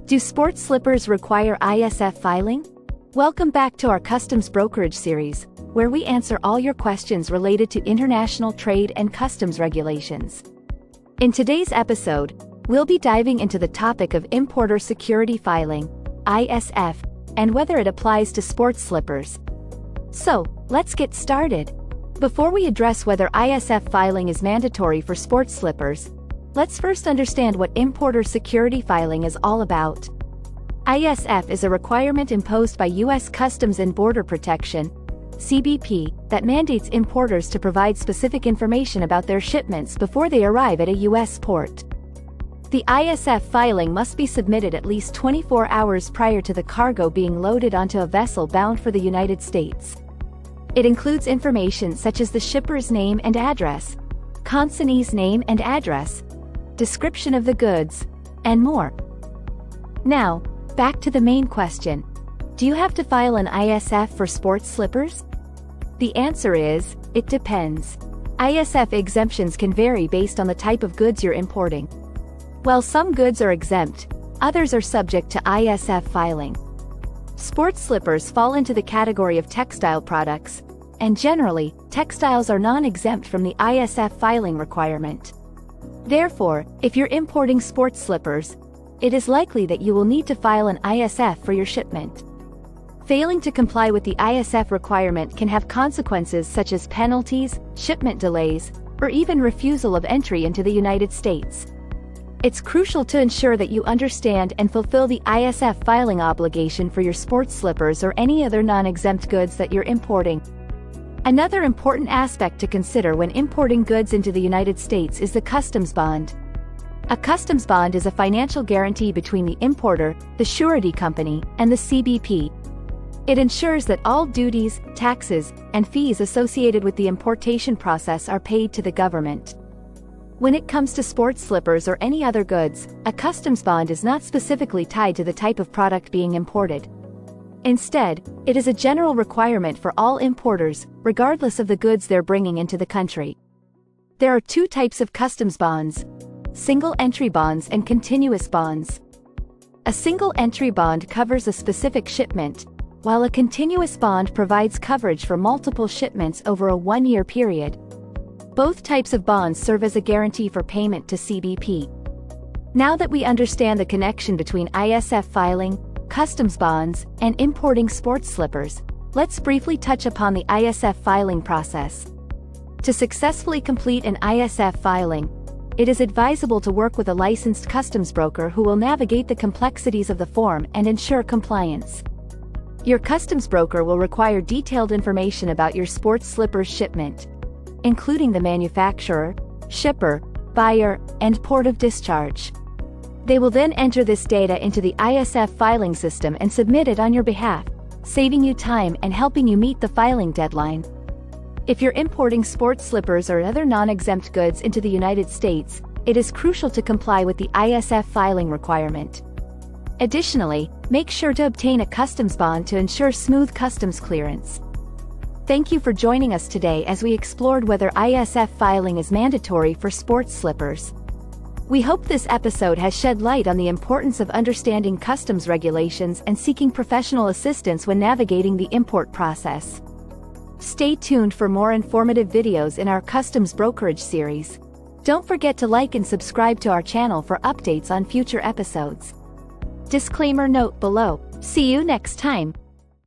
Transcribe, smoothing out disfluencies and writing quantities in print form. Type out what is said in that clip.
Do sports slippers require ISF filing? Welcome back to our Customs Brokerage series, where we answer all your questions related to international trade and customs regulations. In today's episode, we'll be diving into the topic of importer security filing, ISF, and whether it applies to sports slippers. So, let's get started. Before we address whether ISF filing is mandatory for sports slippers, let's first understand what importer security filing is all about. ISF is a requirement imposed by U.S. Customs and Border Protection, CBP, that mandates importers to provide specific information about their shipments before they arrive at a U.S. port. The ISF filing must be submitted at least 24 hours prior to the cargo being loaded onto a vessel bound for the United States. It includes information such as the shipper's name and address, consignee's name and address, description of the goods, and more. Now, back to the main question. Do you have to file an ISF for sports slippers? The answer is, it depends. ISF exemptions can vary based on the type of goods you're importing. While some goods are exempt, others are subject to ISF filing. Sports slippers fall into the category of textile products, and generally, textiles are non-exempt from the ISF filing requirement. Therefore, if you're importing sports slippers, it is likely that you will need to file an ISF for your shipment. Failing to comply with the ISF requirement can have consequences such as penalties, shipment delays, or even refusal of entry into the United States. It's crucial to ensure that you understand and fulfill the ISF filing obligation for your sports slippers or any other non-exempt goods that you're importing. Another important aspect to consider when importing goods into the United States is the customs bond. A customs bond is a financial guarantee between the importer, the surety company, and the CBP. It ensures that all duties, taxes, and fees associated with the importation process are paid to the government. When it comes to sports slippers or any other goods, a customs bond is not specifically tied to the type of product being imported. Instead, it is a general requirement for all importers, regardless of the goods they're bringing into the country. There are two types of customs bonds: single entry bonds and continuous bonds. A single entry bond covers a specific shipment, while a continuous bond provides coverage for multiple shipments over a one-year period. Both types of bonds serve as a guarantee for payment to CBP. Now that we understand the connection between ISF filing, customs bonds, and importing sports slippers, let's briefly touch upon the ISF filing process. To successfully complete an ISF filing, it is advisable to work with a licensed customs broker who will navigate the complexities of the form and ensure compliance. Your customs broker will require detailed information about your sports slippers shipment, including the manufacturer, shipper, buyer, and port of discharge. They will then enter this data into the ISF filing system and submit it on your behalf, saving you time and helping you meet the filing deadline. If you're importing sports slippers or other non-exempt goods into the United States, it is crucial to comply with the ISF filing requirement. Additionally, make sure to obtain a customs bond to ensure smooth customs clearance. Thank you for joining us today as we explored whether ISF filing is mandatory for sports slippers. We hope this episode has shed light on the importance of understanding customs regulations and seeking professional assistance when navigating the import process. Stay tuned for more informative videos in our Customs Brokerage series. Don't forget to like and subscribe to our channel for updates on future episodes. Disclaimer note below. See you next time.